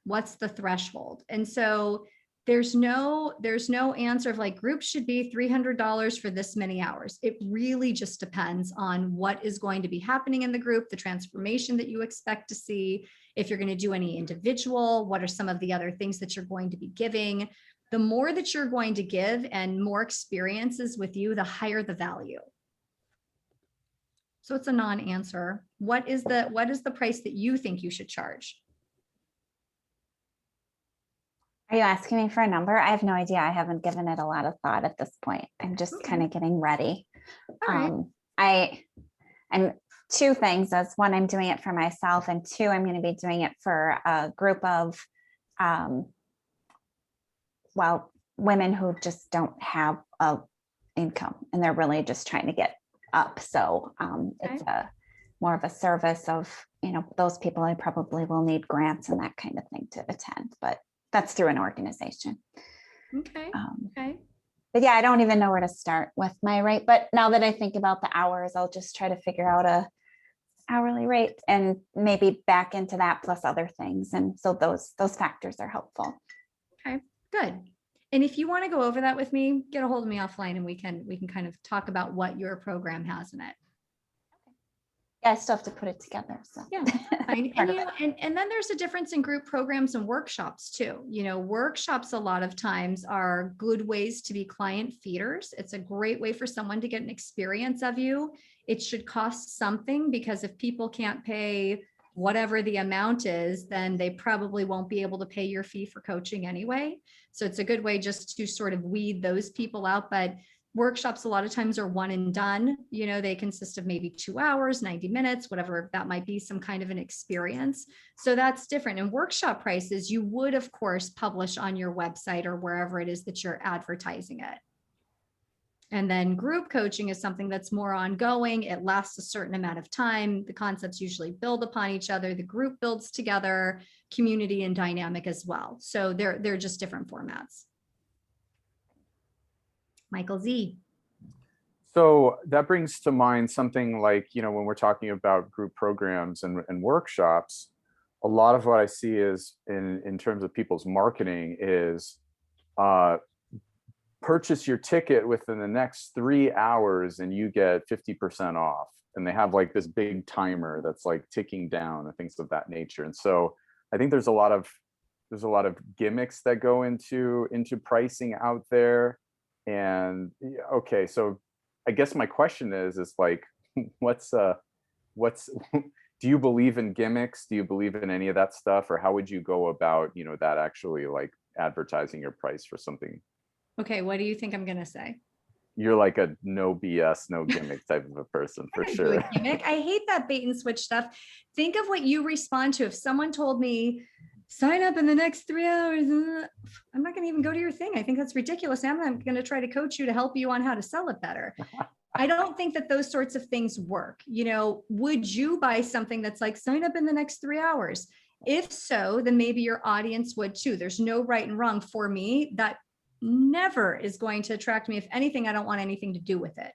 B: What's the threshold? And so there's no answer of like groups should be $300 for this many hours. It really just depends on what is going to be happening in the group, the transformation that you expect to see. If you're going to do any individual, what are some of the other things that you're going to be giving? The more that you're going to give and more experiences with you, the higher the value. So it's a non-answer. What is the price that you think you should charge?
K: Are you asking me for a number? I have no idea. I haven't given it a lot of thought at this point. I'm just kind of getting ready.
B: All right.
K: I'm two things. As one, I'm doing it for myself, and two, I'm going to be doing it for a group of, women who just don't have a income and they're really just trying to get up. So it's more of a service of, those people I probably will need grants and that kind of thing to attend, but that's through an organization.
B: Okay. Okay.
K: But yeah, I don't even know where to start with my rate. But now that I think about the hours, I'll just try to figure out a hourly rate and maybe back into that plus other things. And so those factors are helpful.
B: Okay, good. And if you want to go over that with me, get a hold of me offline and we can kind of talk about what your program has in it.
K: Yeah, I still have to put it together. So
B: yeah, and then there's a difference in group programs and workshops too. Workshops a lot of times are good ways to be client feeders. It's a great way for someone to get an experience of you. It should cost something because if people can't pay whatever the amount is, then they probably won't be able to pay your fee for coaching anyway. So it's a good way just to sort of weed those people out. But workshops a lot of times are one and done. They consist of maybe 2 hours, 90 minutes, whatever that might be, some kind of an experience. So that's different. And workshop prices, you would, of course, publish on your website or wherever it is that you're advertising it. And then group coaching is something that's more ongoing. It lasts a certain amount of time. The concepts usually build upon each other. The group builds together, community and dynamic as well. So they're just different formats. Michael Z.
E: So that brings to mind something like, when we're talking about group programs and workshops, a lot of what I see is in terms of people's marketing is purchase your ticket within the next 3 hours and you get 50% off. And they have like this big timer that's like ticking down and things of that nature. And so I think there's a lot of gimmicks that go into pricing out there. And okay, so I guess my question is like, what's do you believe in gimmicks? Do you believe in any of that stuff? Or how would you go about, that actually like advertising your price for something?
B: Okay, what do you think I'm going to say?
E: You're like a no BS, no gimmick type of a person for sure.
B: Gimmick. I hate that bait and switch stuff. Think of what you respond to. If someone told me, sign up in the next 3 hours, I'm not going to even go to your thing. I think that's ridiculous. I'm not going to try to coach you to help you on how to sell it better. I don't think that those sorts of things work. Would you buy something that's like, sign up in the next 3 hours? If so, then maybe your audience would too. There's no right and wrong. For me, that never is going to attract me. If anything, I don't want anything to do with it.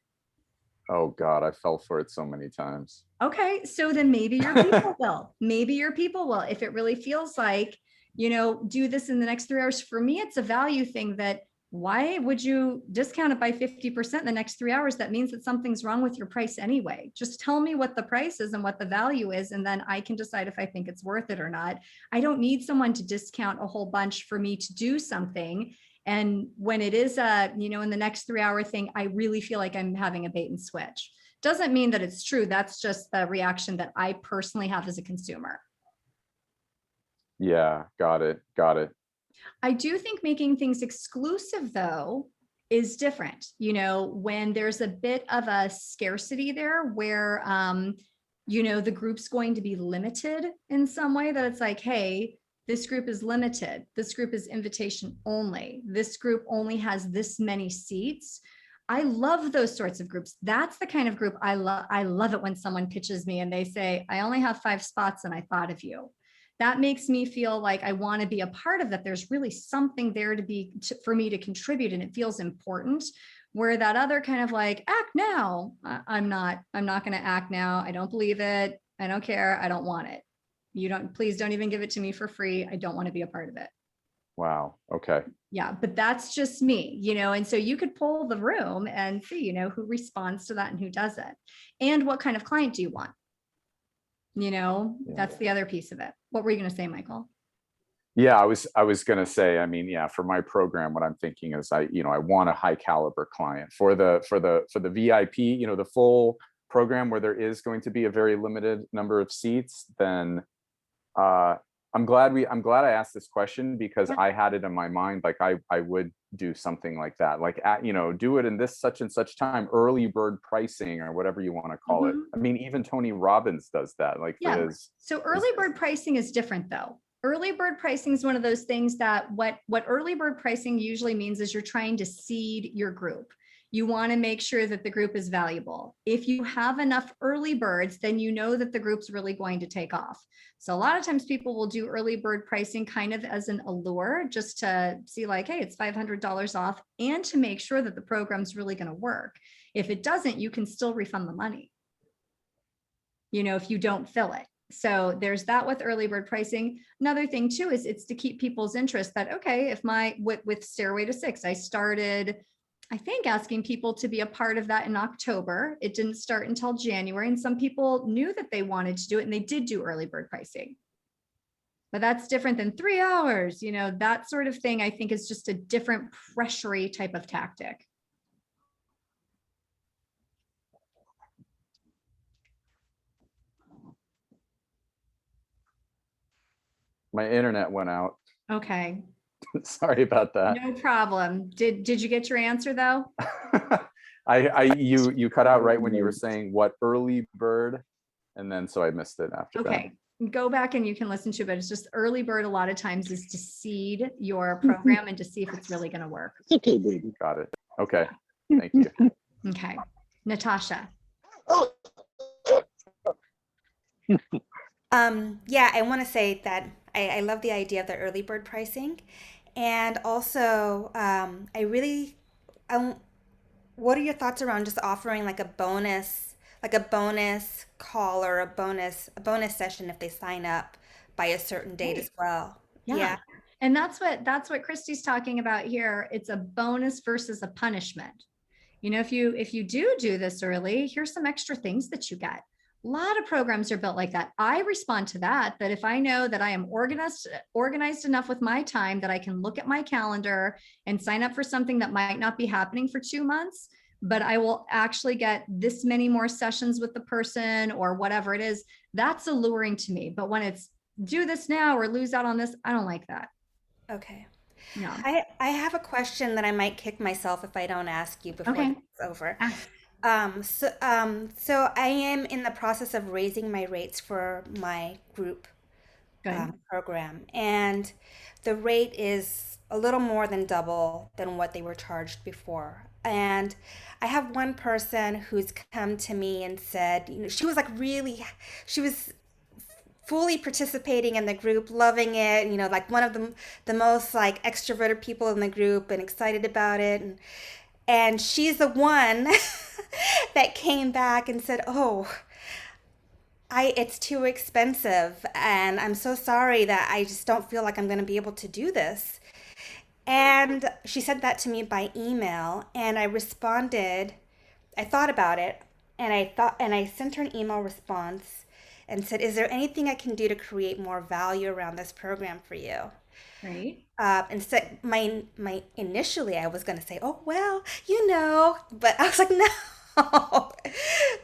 E: Oh God, I fell for it so many times.
B: Okay, so then maybe your people will. Maybe your people will. If it really feels like, do this in the next 3 hours. For me, it's a value thing that why would you discount it by 50% in the next 3 hours? That means that something's wrong with your price anyway. Just tell me what the price is and what the value is, and then I can decide if I think it's worth it or not. I don't need someone to discount a whole bunch for me to do something. And when it is in the next 3 hour thing, I really feel like I'm having a bait and switch. Doesn't mean that it's true. That's just the reaction that I personally have as a consumer.
E: Yeah, got it. Got it.
B: I do think making things exclusive, though, is different. When there's a bit of a scarcity there where, the group's going to be limited in some way, that it's like, hey, this group is limited. This group is invitation only. This group only has this many seats. I love those sorts of groups. That's the kind of group I love. I love it when someone pitches me and they say, I only have 5 spots and I thought of you. That makes me feel like I want to be a part of that. There's really something there for me to contribute, and it feels important. Where that other kind of like, act now. I'm not going to act now. I don't believe it. I don't care. I don't want it. Please don't even give it to me for free. I don't want to be a part of it.
E: Wow. Okay.
B: Yeah, but that's just me, and so you could poll the room and see, who responds to that and who doesn't. And what kind of client do you want? That's the other piece of it. What were you going to say, Michael?
E: Yeah, I was going to say, I mean, yeah, for my program, what I'm thinking is I want a high caliber client for the VIP, the full program where there is going to be a very limited number of seats. Then I'm glad I asked this question, because I had it in my mind, like I would do something like that, like do it in this such and such time, early bird pricing or whatever you want to call it. I mean, even Tony Robbins does that. Like,
B: so early bird pricing is different though. Early bird pricing is one of those things that what early bird pricing usually means is you're trying to seed your group. You want to make sure that the group is valuable. If you have enough early birds, then you know that the group's really going to take off. So a lot of times people will do early bird pricing kind of as an allure, just to see like, hey, it's $500 off, and to make sure that the program's really going to work. If it doesn't, you can still refund the money, if you don't fill it. So there's that with early bird pricing. Another thing too is it's to keep people's interest that, okay, if with Stairway to Six, I started, I think, asking people to be a part of that in October. It didn't start until January, and some people knew that they wanted to do it and they did do early bird pricing. But that's different than 3 hours, that sort of thing, I think is just a different pressury type of tactic.
E: My internet went out.
B: Okay.
E: Sorry about that.
B: No problem. Did you get your answer though?
E: You cut out right when you were saying what early bird, and then so I missed it after that.
B: Okay, go back and you can listen to it, but it's just early bird a lot of times is to seed your program and to see if it's really going to work.
H: Okay, baby.
E: Got it. Okay. Thank you.
B: Okay. Natasha.
I: Yeah, I want to say that I love the idea of the early bird pricing. And also, what are your thoughts around just offering like a bonus call or a bonus session if they sign up by a certain date as well?
B: Yeah. And that's what Christy's talking about here. It's a bonus versus a punishment. If you do this early, here's some extra things that you get. A lot of programs are built like that. I respond to that if I know that I am organized enough with my time that I can look at my calendar and sign up for something that might not be happening for 2 months, but I will actually get this many more sessions with the person or whatever it is, that's alluring to me. But when it's do this now or lose out on this, I don't like that.
I: Okay.
B: No.
I: I have a question that I might kick myself if I don't ask you before it's over. So I am in the process of raising my rates for my group program, and the rate is a little more than double than what they were charged before. And I have one person who's come to me and said, she was she was fully participating in the group, loving it, like one of the most like extroverted people in the group and excited about it. And she's the one that came back and said, it's too expensive. And I'm so sorry that I just don't feel like I'm going to be able to do this. And she sent that to me by email, and I responded. I thought about it, and I sent her an email response and said, "Is there anything I can do to create more value around this program for you?"
B: Right.
I: And so my initially I was gonna say, "Oh well, but I was like, no."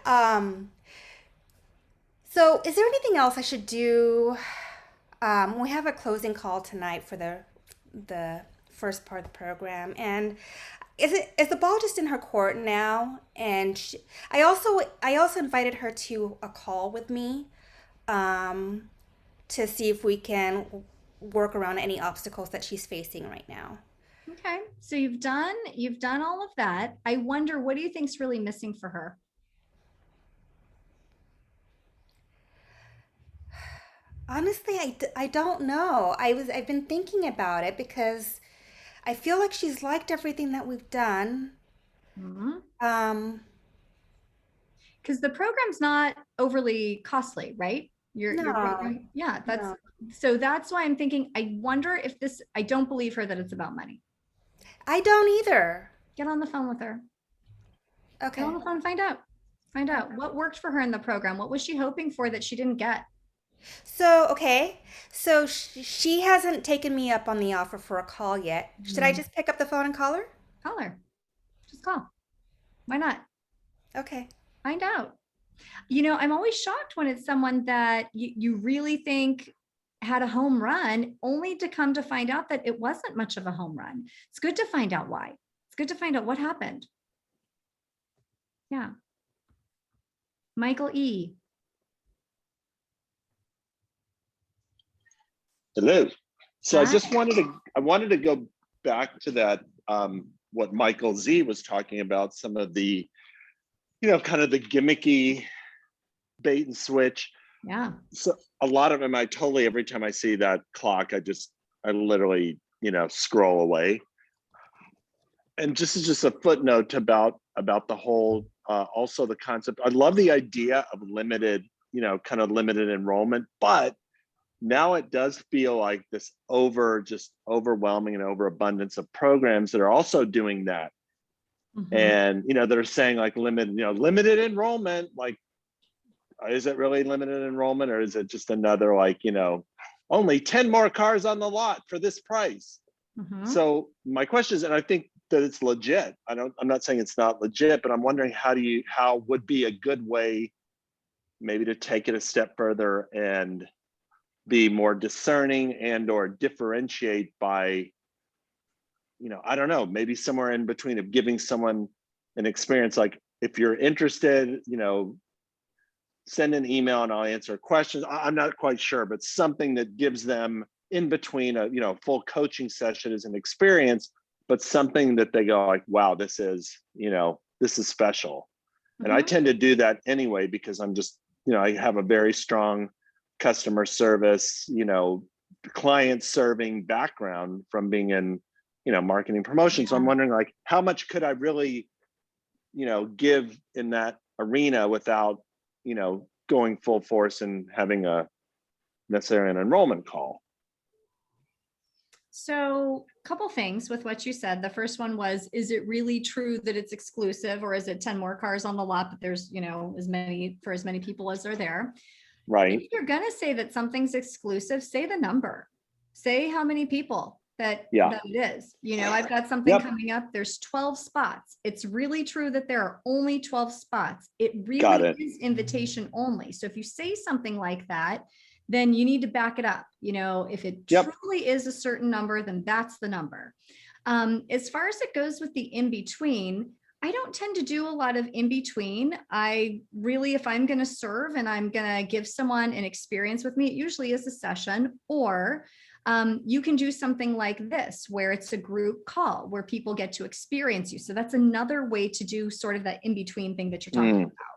I: um, so is there anything else I should do? We have a closing call tonight for the first part of the program, and is the ball just in her court now? And I also invited her to a call with me, to see if we can work around any obstacles that she's facing right now.
B: Okay. So you've done all of that. I wonder, what do you think's really missing for her?
I: Honestly, I don't know. I've been thinking about it because I feel like she's liked everything that we've done.
B: Mhm.
I: Um,
B: Because the program's not overly costly, right? Your
I: no,
B: program, yeah, that's
I: no.
B: so that's why I'm thinking, I wonder if this, I don't believe her that it's about money.
I: I don't either.
B: Get on the phone with her. Get on
I: Okay.
B: the phone, find out. Find out what worked for her in the program. What was she hoping for that she didn't get?
I: Okay. So she hasn't taken me up on the offer for a call yet. Should I just pick up the phone and call her?
B: Call her. Just call. Why not?
I: Okay.
B: Find out. I'm always shocked when it's someone that you really think had a home run, only to come to find out that it wasn't much of a home run. It's good to find out why. It's good to find out what happened. Yeah. Michael E.
H: Hello. So
B: Hi.
H: I wanted to go back to that, what Michael Z was talking about, some of the, kind of the gimmicky bait and switch.
B: Yeah.
H: So a lot of them, every time I see that clock, I literally, scroll away. And just a footnote about the whole, also the concept. I love the idea of limited, kind of limited enrollment, but now it does feel like this just overwhelming and overabundance of programs that are also doing that.
B: Mhm.
H: And, that are saying like limited enrollment, like, is it really limited enrollment, or is it just another, like, only 10 more cars on the lot for this price?
B: Mhm.
H: So my question is, and I think that it's legit. I'm not saying it's not legit, but I'm wondering how would be a good way maybe to take it a step further and be more discerning and or differentiate by, I don't know, maybe somewhere in between of giving someone an experience. Like, if you're interested, send an email and I'll answer questions. I'm not quite sure, but something that gives them in between a, full coaching session as an experience, but something that they go like, wow, this is special. And I tend to do that anyway, because I'm just, I have a very strong customer service, client serving background from being in, marketing promotion. So I'm wondering, like, how much could I really, give in that arena without, going full force and having necessarily an enrollment call?
B: So a couple things with what you said. The first one was, is it really true that it's exclusive, or is it 10 more cars on the lot, but there's, as many people as are there?
H: Right.
B: If you're going to say that something's exclusive, say the number, say how many people that it is. I've got something coming up. There's 12 spots. It's really true that there are only 12 spots. It really is invitation only. So if you say something like that, then you need to back it up. If it truly is a certain number, then that's the number. As far as it goes with the in-between, I don't tend to do a lot of in between. I really, if I'm going to serve and I'm going to give someone an experience with me, it usually is a session, or you can do something like this, where it's a group call where people get to experience you. So that's another way to do sort of that in between thing that you're talking about.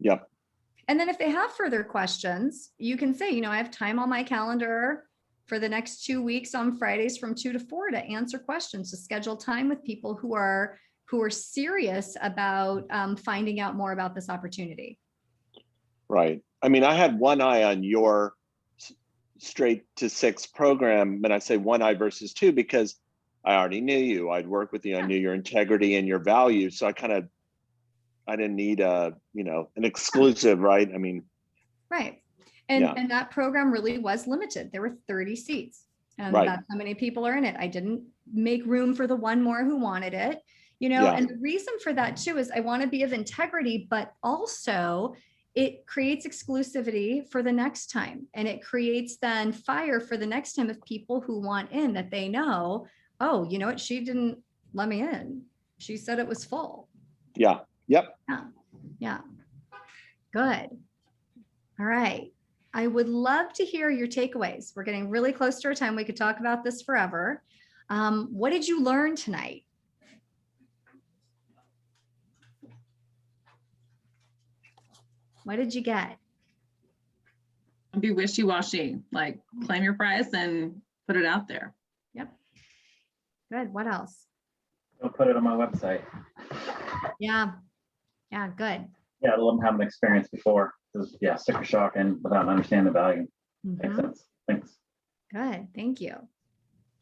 H: Yep.
B: And then if they have further questions, you can say, I have time on my calendar for the next 2 weeks on Fridays from 2 to 4 to answer questions, to schedule time with people who are serious about finding out more about this opportunity.
H: Right. I mean, I had one eye on your straight to 6 program, and I say 1I versus 2 because I already knew you. I'd worked with you. I knew your integrity and your value. So I didn't need an exclusive, right? I mean,
B: Right. And that program really was limited. There were 30 seats, and
H: Right.
B: that's how many people are in it. I didn't make room for the one more who wanted it, and the reason for that too is I want to be of integrity, but also it creates exclusivity for the next time. And it creates then fire for the next time of people who want in, that they know, oh, you know what? She didn't let me in. She said it was full.
H: Yeah. Yep.
B: Yeah. Good. All right. I would love to hear your takeaways. We're getting really close to our time. We could talk about this forever. What did you learn tonight? What did you get?
C: Don't be wishy-washy, like claim your price and put it out there.
B: Yep. Good. What else?
J: I'll put it on my website.
B: Yeah. Yeah. Good.
J: Yeah, let them have an experience before. Yeah, sticker shock and without understanding the value. Makes
B: Mhm.
J: sense. Thanks.
B: Good. Thank you.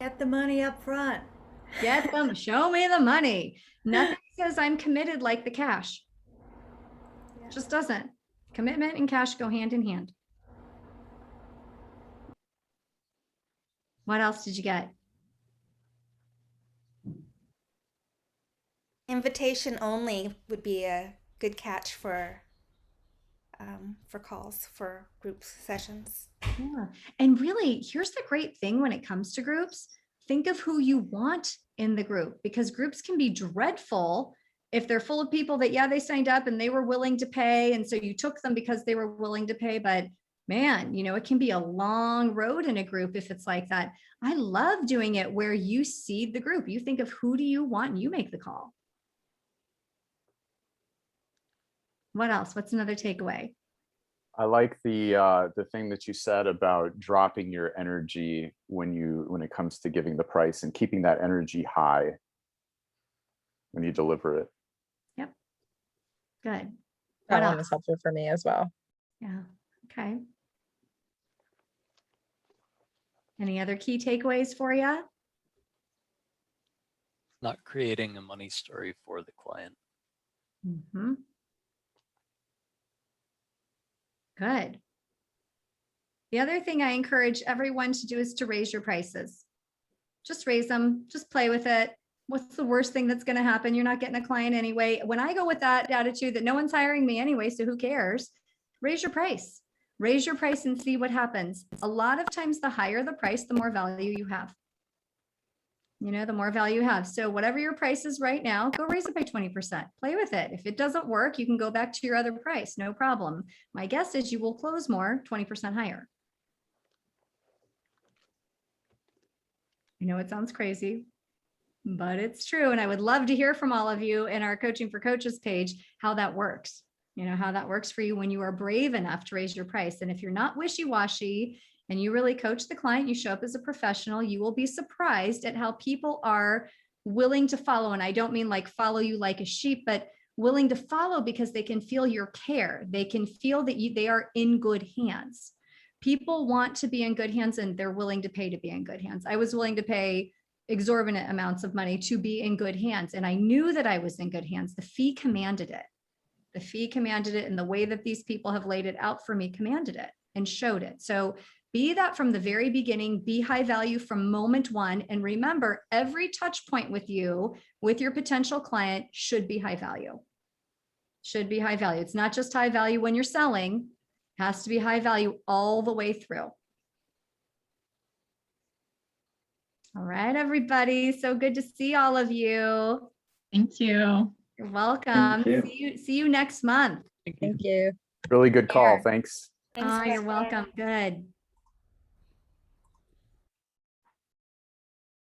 D: Get the money up front.
B: Get them. Show me the money. Nothing says I'm committed like the cash. Just doesn't. Commitment and cash go hand in hand. What else did you get?
I: Invitation only would be a good catch for calls for group sessions.
B: Yeah. And really, here's the great thing when it comes to groups. Think of who you want in the group, because groups can be dreadful if they're full of people that, yeah, they signed up and they were willing to pay. And so you took them because they were willing to pay. But man, it can be a long road in a group if it's like that. I love doing it where you seed the group. You think of who do you want and you make the call. What else? What's another takeaway?
E: I like the thing that you said about dropping your energy when it comes to giving the price and keeping that energy high when you deliver it.
B: Yep. Good.
F: That
B: What
F: one
B: else?
F: was helpful for me as well.
B: Yeah. Okay. Any other key takeaways for you?
L: Not creating a money story for the client.
B: Mm-hmm. Good. The other thing I encourage everyone to do is to raise your prices. Just raise them, just play with it. What's the worst thing that's going to happen? You're not getting a client anyway. When I go with that attitude that no one's hiring me anyway, so who cares? Raise your price. Raise your price and see what happens. A lot of times, the higher the price, the more value you have. The more value you have. So whatever your price is right now, go raise it by 20%. Play with it. If it doesn't work, you can go back to your other price. No problem. My guess is you will close more 20% higher. I know it sounds crazy, but it's true. And I would love to hear from all of you in our Coaching for Coaches page, how that works. How that works for you when you are brave enough to raise your price. And if you're not wishy-washy and you really coach the client, you show up as a professional, you will be surprised at how people are willing to follow. And I don't mean like follow you like a sheep, but willing to follow because they can feel your care. They can feel that they are in good hands. People want to be in good hands and they're willing to pay to be in good hands. I was willing to pay exorbitant amounts of money to be in good hands. And I knew that I was in good hands. The fee commanded it. The fee commanded it. And the way that these people have laid it out for me commanded it and showed it. So be that from the very beginning, be high value from moment one. And remember, every touch point with you, with your potential client should be high value. Should be high value. It's not just high value when you're selling, it has to be high value all the way through. All right, everybody. So good to see all of you.
C: Thank you.
B: You're welcome.
J: Thank you.
B: See you next month.
F: Thank you.
E: Really good call.
B: Here.
E: Thanks.
I: Thanks,
B: You're
I: Kristen.
B: welcome. Good.